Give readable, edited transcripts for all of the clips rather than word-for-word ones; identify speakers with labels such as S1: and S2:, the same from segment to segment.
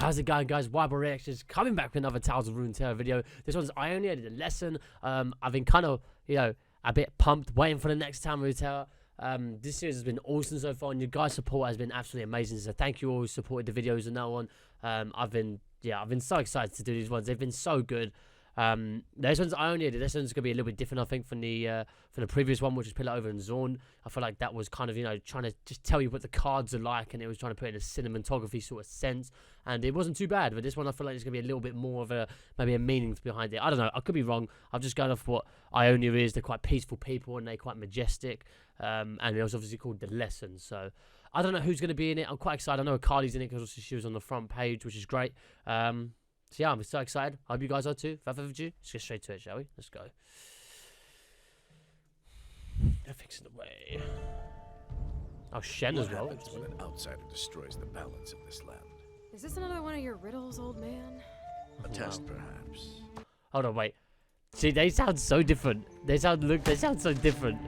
S1: How's it going, guys? Wild Reactions coming back with another Tales of Runeterra video. This one's Ionia. I did a lesson. I've been kind of, a bit pumped, waiting for the next time Runeterra. This series has been awesome so far, and your guys' support has been absolutely amazing. So thank you all who supported the videos on that one. I've been so excited to do these ones. They've been so good. This one's Ionia. This one's gonna be a little bit different, I think, from the previous one, which was Pillar Over and Zorn. I feel like that was kind of trying to just tell you what the cards are like, and it was trying to put it in a cinematography sort of sense, and it wasn't too bad. But this one, I feel like there's gonna be a little bit more of maybe a meaning behind it. I don't know. I could be wrong. I'm just going off what Ionia is. They're quite peaceful people, and they're quite majestic. And it was obviously called The Lesson. So I don't know who's gonna be in it. I'm quite excited. I know Akali's in it because she was on the front page, which is great. So yeah, I'm so excited. I hope you guys are too. Without further ado, let's get straight to it, shall we? Let's go. Everything's in the way. Oh, Shen as well.
S2: What happens when an outsider destroys the balance of this land?
S3: Is this another one of your riddles, old man?
S2: A test, perhaps.
S1: Hold on, wait. See, they sound so different. They sound so different.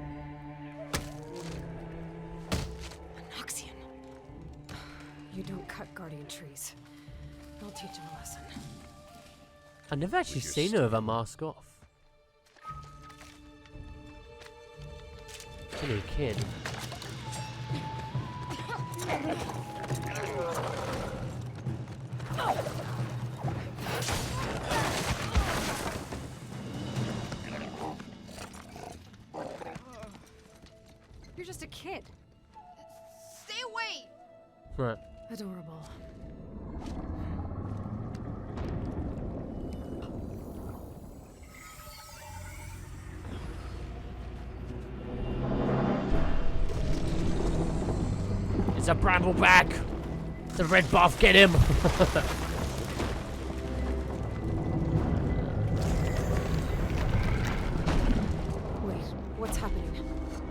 S3: Noxian. You don't cut guardian trees. I'll teach him a lesson.
S1: I've never actually seen her with her mask off. She's a kid.
S3: You're just a kid.
S4: Stay away!
S1: Right.
S3: Adorable.
S1: It's a brambleback. The red buff, get him.
S3: Wait, what's happening?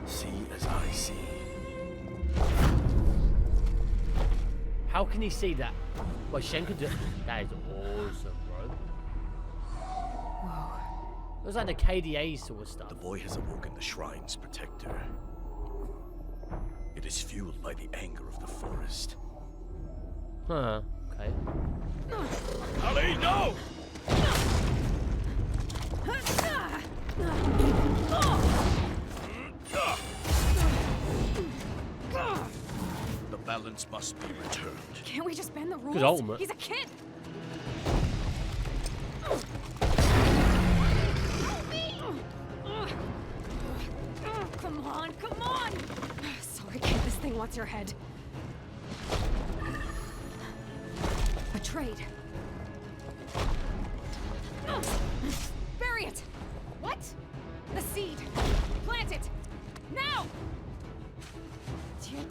S2: See as I see.
S1: How can he see that? Well, Shen could do it. That is awesome, bro.
S3: Whoa.
S1: It was like the KDA sort of stuff.
S2: The boy has awoken the shrine's protector. It is fueled by the anger of the forest.
S1: Huh. Okay.
S2: Ali, no! The balance must be returned.
S3: Can't we just bend the rules?
S1: Good ultimate.
S3: He's a kid. Come on, come on! Sorry, kid, this thing wants your head. A trade. Bury it! What? The seed. Plant it! Now!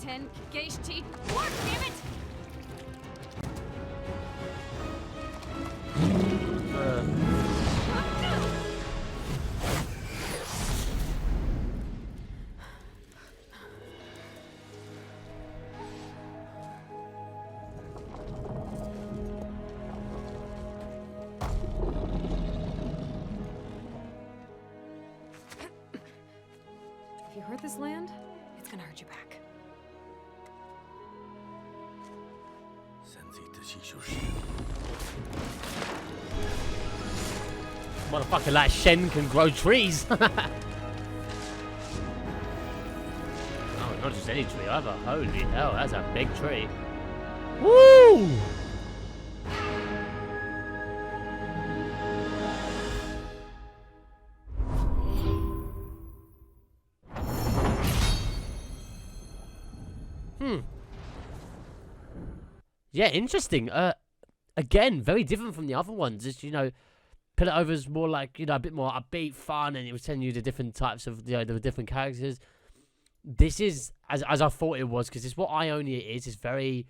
S3: Ten Geishti. Work, damn it! If you hurt this land, it's gonna hurt you back.
S1: Motherfucker like Shen can grow trees. Oh, not just any tree either. Holy hell, that's a big tree. Woo! Yeah, interesting. Again, very different from the other ones. Just, Pillar Over's more like, a bit more upbeat, fun, and it was telling you the different types of, the different characters. This is, as I thought it was, because it's what Ionia is. It's very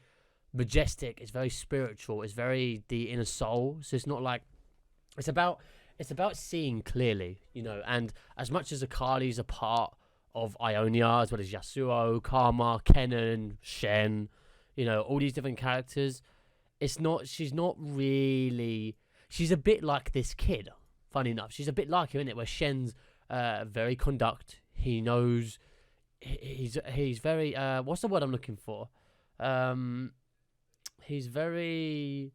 S1: majestic. It's very spiritual. It's very the inner soul. So it's not like, it's about seeing clearly, and as much as Akali's a part of Ionia, as well as Yasuo, Karma, Kennen, Shen, all these different characters, she's not really, she's a bit like this kid, funny enough. She's a bit like him, innit? Where Shen's very conduct. He knows, he's very, what's the word I'm looking for? He's very,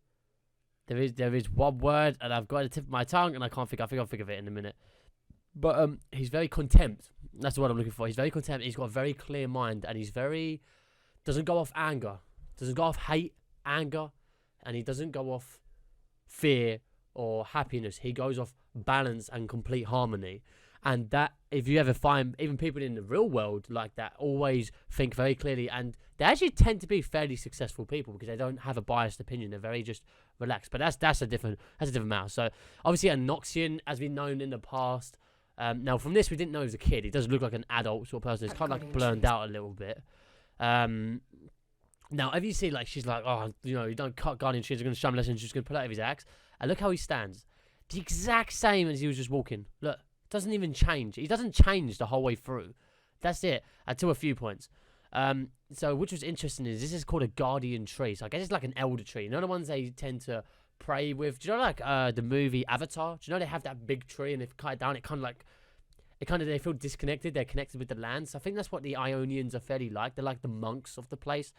S1: There is one word, and I've got it at the tip of my tongue, and I can't think. I think I'll think of it in a minute. But he's very contempt. That's the word I'm looking for. He's very contempt. He's got a very clear mind, and he's very doesn't go off anger, doesn't go off hate, anger, and he doesn't go off fear or happiness. He goes off balance and complete harmony. And that, if you ever find even people in the real world like that, always think very clearly, and they actually tend to be fairly successful people because they don't have a biased opinion. They're very just relaxed. But that's a different matter. So obviously, a Noxian has been known in the past. Now from this, we didn't know he was a kid. He does look like an adult sort of person. It's kind of like blurred out a little bit. Now, if you see like she's like, oh, you know, you don't cut guardian trees. You're going to show him lessons. She's going to pull out of his axe. And look how he stands. The exact same as he was just walking. Look. Doesn't even change. He doesn't change the whole way through. That's it. To a few points. So which was interesting is this is called a guardian tree. So I guess it's like an elder tree. You know the ones they tend to pray with. Do you know like the movie Avatar? Do you know they have that big tree and if cut it down, it kind of they feel disconnected. They're connected with the land. So I think that's what the Ionians are fairly like. They're like the monks of the place.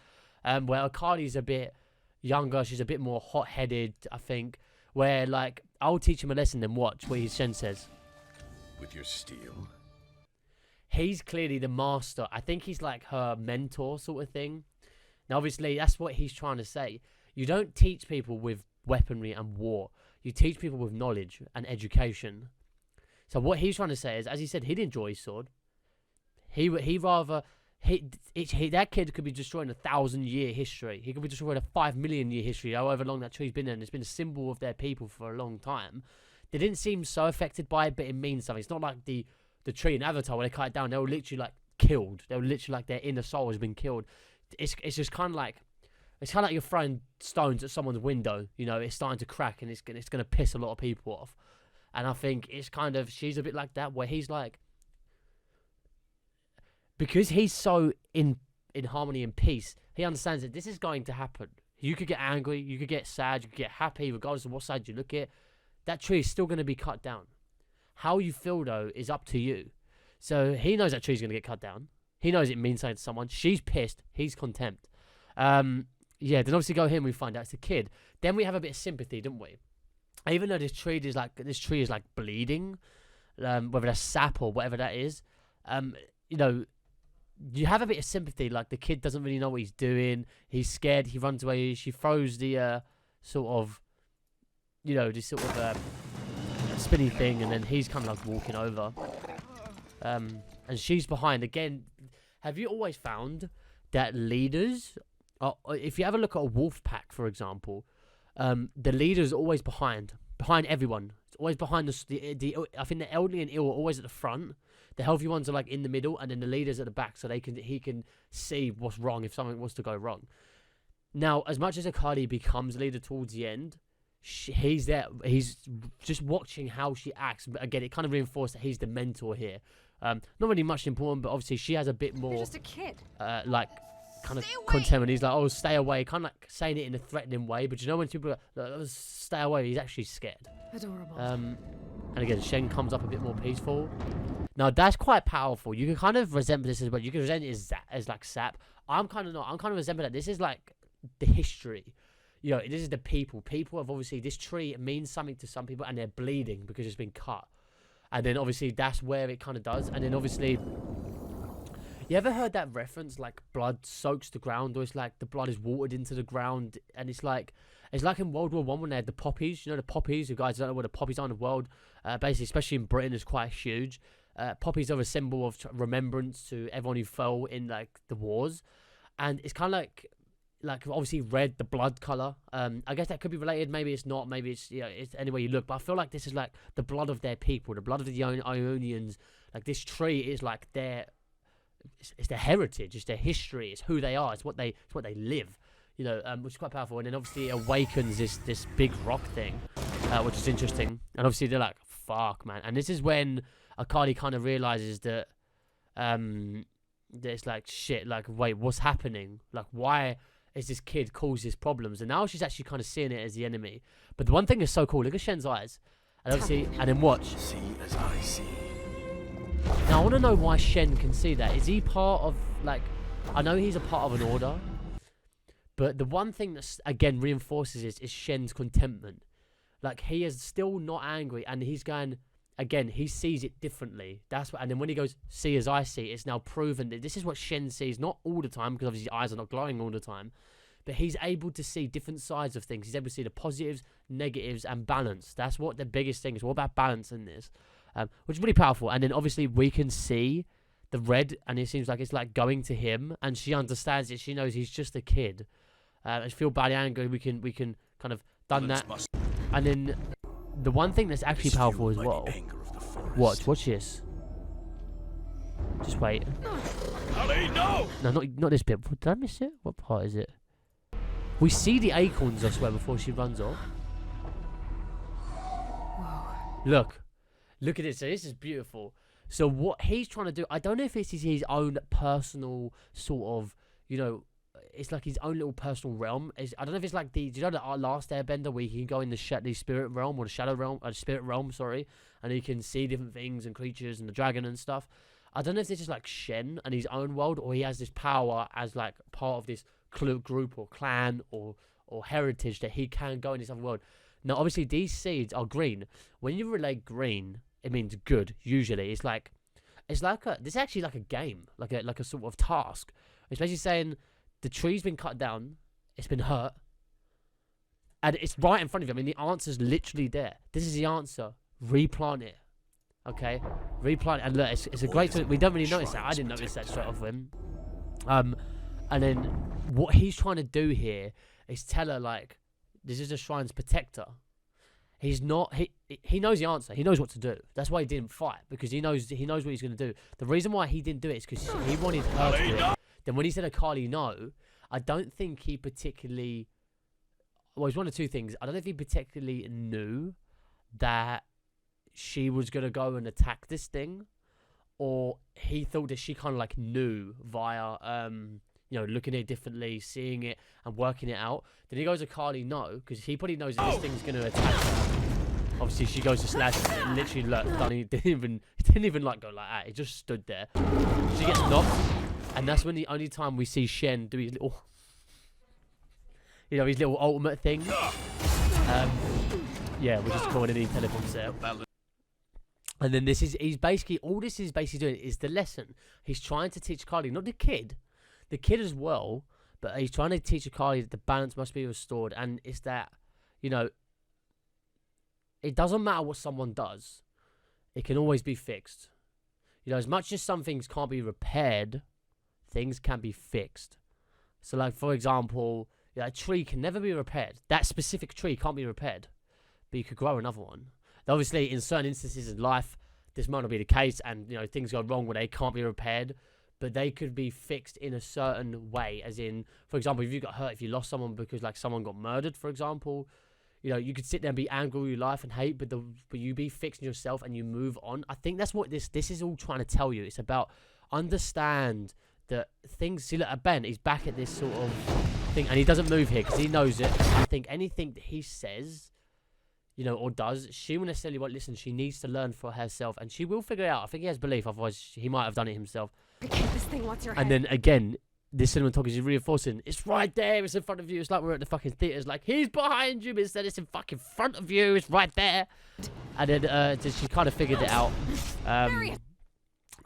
S1: Where Akali's a bit younger. She's a bit more hot-headed, I think. Where like I'll teach him a lesson then watch what his Shen says.
S2: With your steel?
S1: He's clearly the master. I think he's like her mentor sort of thing. Now, obviously, that's what he's trying to say. You don't teach people with weaponry and war. You teach people with knowledge and education. So what he's trying to say is, as he said, he'd enjoy his sword. That kid could be destroying a 1,000-year history. He could be destroying a 5 million year history, however long that tree's been there. And it's been a symbol of their people for a long time. They didn't seem so affected by it, but it means something. It's not like the tree in Avatar where they cut it down. They were literally like killed. They were literally like their inner soul has been killed. It's just kind of like you're throwing stones at someone's window. You know, it's starting to crack and it's going to piss a lot of people off. And I think it's kind of she's a bit like that where he's like because he's so in harmony and peace. He understands that this is going to happen. You could get angry, you could get sad, you could get happy, regardless of what side you look at. That tree is still going to be cut down. How you feel, though, is up to you. So he knows that tree's going to get cut down. He knows it means something to someone. She's pissed. He's contempt. Then obviously go here and we find out it's a kid. Then we have a bit of sympathy, don't we? Even though this tree is like bleeding, whether that's sap or whatever that is, you know, you have a bit of sympathy. Like the kid doesn't really know what he's doing. He's scared. He runs away. She throws the sort of, you know, this sort of spinny thing, and then he's kind of like walking over. And she's behind. Again, have you always found that leaders, if you ever look at a wolf pack, for example, the leader's always behind everyone. It's always behind I think the elderly and ill are always at the front. The healthy ones are like in the middle, and then the leader's at the back, so he can see what's wrong if something was to go wrong. Now, as much as Akali becomes leader towards the end, he's there. He's just watching how she acts. But again, it kind of reinforced that he's the mentor here. Not really much important, but obviously she has a bit more.
S3: You're just a kid.
S1: Like kind of contempt. And he's like, "Oh, stay away," kind of like saying it in a threatening way. But you know when people are like, "Oh, stay away," he's actually scared.
S3: Adorable.
S1: And again, Shen comes up a bit more peaceful. Now that's quite powerful. You can kind of resemble this as well. You can resent it as like sap. I'm kind of not. I'm kind of resembling that. This is like the history. You know, this is the people. People have obviously, this tree means something to some people and they're bleeding because it's been cut. And then obviously that's where it kind of does. And then obviously, you ever heard that reference like blood soaks the ground, or it's like the blood is watered into the ground? And it's like in World War I when they had the poppies. You know the poppies? You guys don't know what the poppies are in the world. Basically, especially in Britain, it's quite huge. Poppies are a symbol of remembrance to everyone who fell in like the wars. And it's kind of like obviously red, the blood color. I guess that could be related. Maybe it's not. Maybe it's, you know, it's any way you look. But I feel like this is like the blood of their people, the blood of the Ionians. Like this tree is like it's their heritage, it's their history, it's who they are, it's what they live. You know, which is quite powerful. And then obviously it awakens this big rock thing, which is interesting. And obviously they're like, fuck, man. And this is when Akali kind of realizes that it's like shit. Like, wait, what's happening? Like, why is this kid causes problems? And now she's actually kind of seeing it as the enemy. But the one thing is so cool. Look at Shen's eyes, and obviously, and then watch.
S2: See as I see.
S1: Now I want to know why Shen can see that. Is he part of like? I know he's a part of an order, But the one thing that again reinforces this is Shen's contentment. Like, he is still not angry, and he's going, again, he sees it differently. That's what, and then when he goes, see as I see, it's now proven that this is what Shen sees, not all the time, because obviously his eyes are not glowing all the time, but he's able to see different sides of things. He's able to see the positives, negatives, and balance. That's what the biggest thing is. What about balance in this? Which is really powerful. And then obviously we can see the red, and it seems like it's like going to him, and she understands it. She knows he's just a kid. I feel badly angry. We can kind of done that. And then the one thing that's actually powerful as well. Watch this. Just wait.
S2: Ali, no!
S1: No, not this bit. Did I miss it? What part is it? We see the acorns, I swear, before she runs off.
S3: Whoa.
S1: Look at it. So this is beautiful. So what he's trying to do, I don't know if it's his own personal sort of, you know, it's like his own little personal realm. I don't know if it's like do you know the last Airbender where he can go in the spirit realm or the shadow realm, spirit realm, sorry, and he can see different things and creatures and the dragon and stuff. I don't know if this is like Shen and his own world, or he has this power as like part of this group or clan or heritage that he can go in this other world. Now, obviously, these seeds are green. When you relate green, it means good. Usually, it's like this is actually like a game, like a sort of task. It's basically saying, the tree's been cut down, it's been hurt, and it's right in front of you. I mean, the answer's literally there. This is the answer. Replant it. Okay? Replant it. And look, it's a great... We don't really notice that. I didn't notice that straight off with him. And then what he's trying to do here is tell her, like, this is a shrine's protector. He's not... He knows the answer. He knows what to do. That's why he didn't fight, because he knows what he's going to do. The reason why he didn't do it is because he wanted her to do it. Then when he said Akali no, I don't think he particularly... Well, it's one of two things. I don't know if he particularly knew that she was going to go and attack this thing, or he thought that she kind of like knew via, you know, looking at it differently, seeing it and working it out. Then he goes Akali no, because he probably knows that this thing's going to attack her. Obviously, she goes to slash it, and literally, look, didn't even like go like that. It just stood there. She gets knocked. And that's when the only time we see Shen do his little, you know, his little ultimate thing. Yeah, we're just calling it teleports there. And then he's basically, all this is basically doing is the lesson. He's trying to teach Akali, not the kid as well, but he's trying to teach Akali that the balance must be restored. And it's that, you know, it doesn't matter what someone does, it can always be fixed. You know, as much as some things can't be repaired, things can be fixed. So, like, for example, a tree can never be repaired. That specific tree can't be repaired, but you could grow another one. Obviously, in certain instances in life, this might not be the case, and, you know, things go wrong where they can't be repaired, but they could be fixed in a certain way. As in, for example, if you got hurt, if you lost someone because, like, someone got murdered, for example, you know, you could sit there and be angry with your life and hate, but you be fixing yourself and you move on. I think that's what this is all trying to tell you. It's about understand that things... See, look, Ben, he's back at this sort of thing, and he doesn't move here because he knows it. I think anything that he says, you know, or does, she won't necessarily listen. She needs to learn for herself, and she will figure it out. I think he has belief, otherwise he might have done it himself.
S3: This thing wants your head.
S1: And then, again, this cinematography is reinforcing. It's right there. It's in front of you. It's like we're at the fucking theaters. Like, he's behind you, but instead it's in fucking front of you. It's right there. And then she kind of figured it out.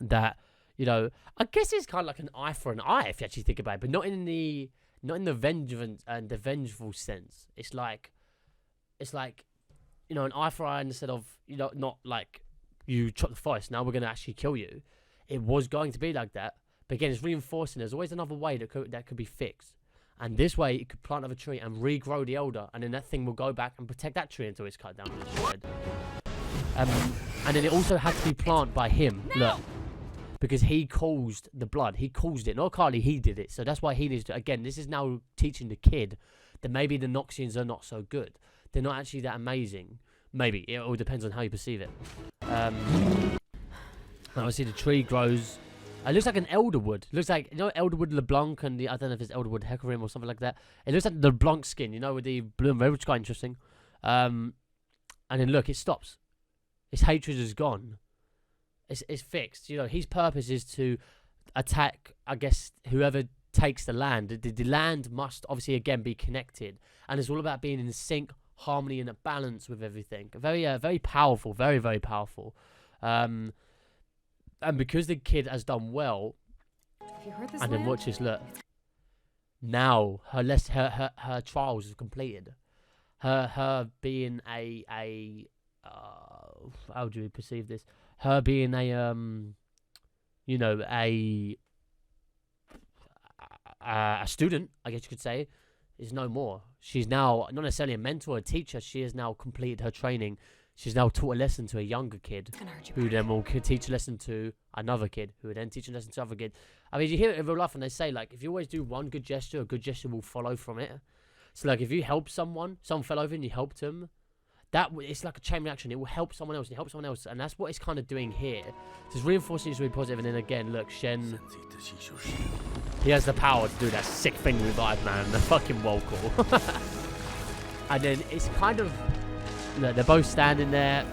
S1: That, you know, I guess it's kind of like an eye for an eye, if you actually think about it, but not in the vengeance and the vengeful sense. It's like, you know, an eye for eye instead of, you know, not like you chop the forest. Now we're going to actually kill you. It was going to be like that. But again, it's reinforcing. There's always another way that could be fixed. And this way, it could plant another tree and regrow the elder. And then that thing will go back and protect that tree until it's cut down and destroyed. And then it also had to be planted by him. Look. Because he caused the blood. He caused it. Not Carly, he did it. So that's why he needs to... Again, this is now teaching the kid that maybe the Noxians are not so good. They're not actually that amazing. Maybe. It all depends on how you perceive it. Obviously, the tree grows... It looks like an elderwood. It looks like, you know, elderwood LeBlanc and the... I don't know if it's elderwood Hecarim or something like that. It looks like the LeBlanc skin, you know, with the blue and red, which is quite interesting. And then, look, it stops. His hatred is gone. It's fixed. You know, his purpose is to attack, I guess, whoever takes the land. The land must obviously again be connected, and it's all about being in sync, harmony, and a balance with everything. Very powerful, very powerful. And because the kid has done well,
S3: Have you heard this?
S1: and then
S3: land?
S1: watch this, look. Now her trials have completed. Her being a how do we perceive this? Her being a you know, a student, I guess you could say, is no more. She's now not necessarily a mentor or a teacher. She has now completed her training. She's now taught a lesson to a younger kid,
S3: It's gonna hurt you
S1: who
S3: back.
S1: then will teach a lesson to another kid, who will then teach a lesson to another kid. I mean, you hear it in real life, and they say, like, if you always do one good gesture, a good gesture will follow from it. So, like, if you help someone fell over and you helped them, it's like a chain reaction. It will help someone else, and help someone else, and that's what it's kind of doing here. So it's reinforcing it's really positive, and then again, look, Shen, he has the power to do that sick thing revive, man, the fucking Wokel. And then it's kind of, look, they're both standing there,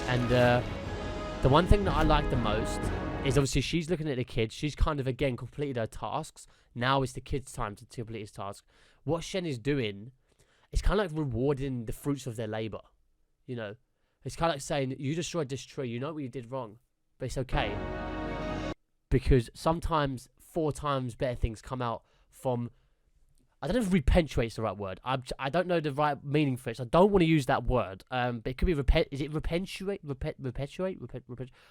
S1: and the one thing that I like the most is obviously she's looking at the kid. She's kind of again completed her tasks. Now it's the kid's time to complete his task. What Shen is doing, it's kind of like rewarding the fruits of their labor. You know, it's kind of like saying, you destroyed this tree. You know what you did wrong, but it's okay, because sometimes 4 times better things come out from. I don't know if reperpetuate's the right word. I don't know the right meaning for it, so I don't want to use that word. But it could be is it reperpetuate? Reperpetuate?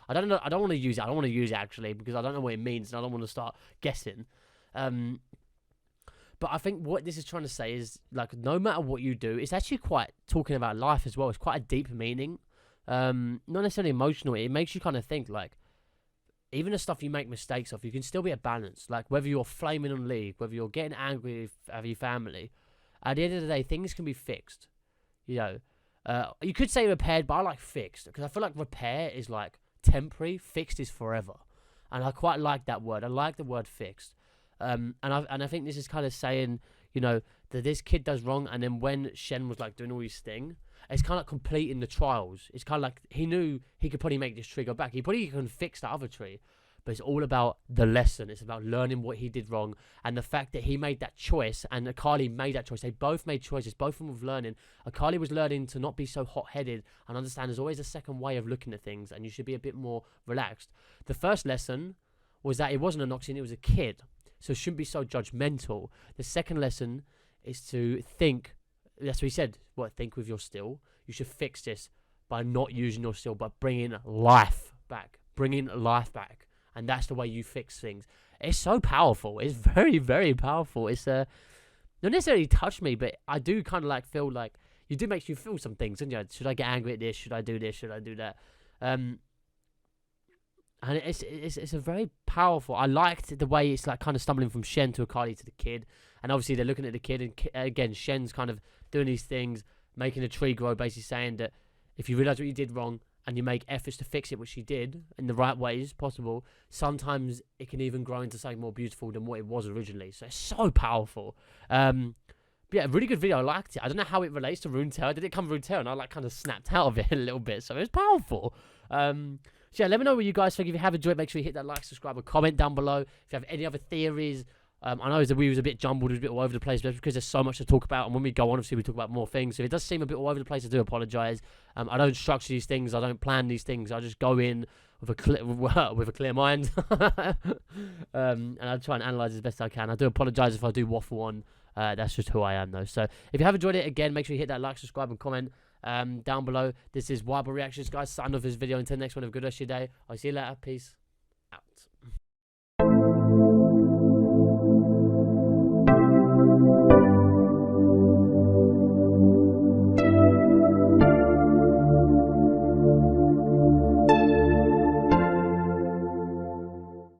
S1: I don't know. I don't want to use it. I don't want to use it actually, because I don't know what it means, and I don't want to start guessing. But I think what this is trying to say is, like, no matter what you do, it's actually quite talking about life as well. It's quite a deep meaning. Not necessarily emotional. It makes you kind of think, like, even the stuff you make mistakes of, you can still be at balance. Like, whether you're flaming on league, whether you're getting angry with your family, at the end of the day, things can be fixed. You know, you could say repaired, but I like fixed, because I feel like repair is like temporary, fixed is forever, and I quite like that word. I like the word fixed. And I think this is kind of saying, you know, that this kid does wrong, and then when Shen was like doing all his thing, it's kind of like completing the trials. It's kind of like he knew he could probably make this tree go back. He probably can fix that other tree, but it's all about the lesson. It's about learning what he did wrong, and the fact that he made that choice, and Akali made that choice. They both made choices. Both of them were learning. Akali was learning to not be so hot-headed and understand there's always a second way of looking at things, and you should be a bit more relaxed. The first lesson was that it wasn't a Noxian, it was a kid, so it shouldn't be so judgmental. The second lesson is to think. That's what he said. What, think with your still? You should fix this by not using your still, but bringing life back. Bringing life back. And that's the way you fix things. It's so powerful. It's very powerful. It's not necessarily touched me, but I do kind of like feel like you do makes you feel some things, don't you? Should I get angry at this? Should I do this? Should I do that? And it's a very powerful. I liked the way it's like kind of stumbling from Shen to Akali to the kid, and obviously they're looking at the kid, and again Shen's kind of doing these things, making a tree grow, basically saying that if you realize what you did wrong and you make efforts to fix it, which she did in the right ways possible, sometimes it can even grow into something more beautiful than what it was originally. So it's so powerful. Yeah, really good video. I liked it. I don't know how it relates to Runeterra. Did it come from Runeterra? And I like kind of snapped out of it a little bit. So it was powerful. So yeah, let me know what you guys think. If you have enjoyed, make sure you hit that like, subscribe, or comment down below. If you have any other theories, I know that we was a bit jumbled, it was a bit all over the place, but because there's so much to talk about, and when we go on, obviously we talk about more things. So if it does seem a bit all over the place, I do apologise. I don't structure these things, I don't plan these things. I just go in with a clear mind, and I try and analyse as best I can. I do apologise if I do waffle on. That's just who I am, though. So if you have enjoyed it, again, make sure you hit that like, subscribe, and comment down below. This is Wild Reactions, guys. Sign off this video. Until the next one, have a good rest of your day. I'll see you later. Peace.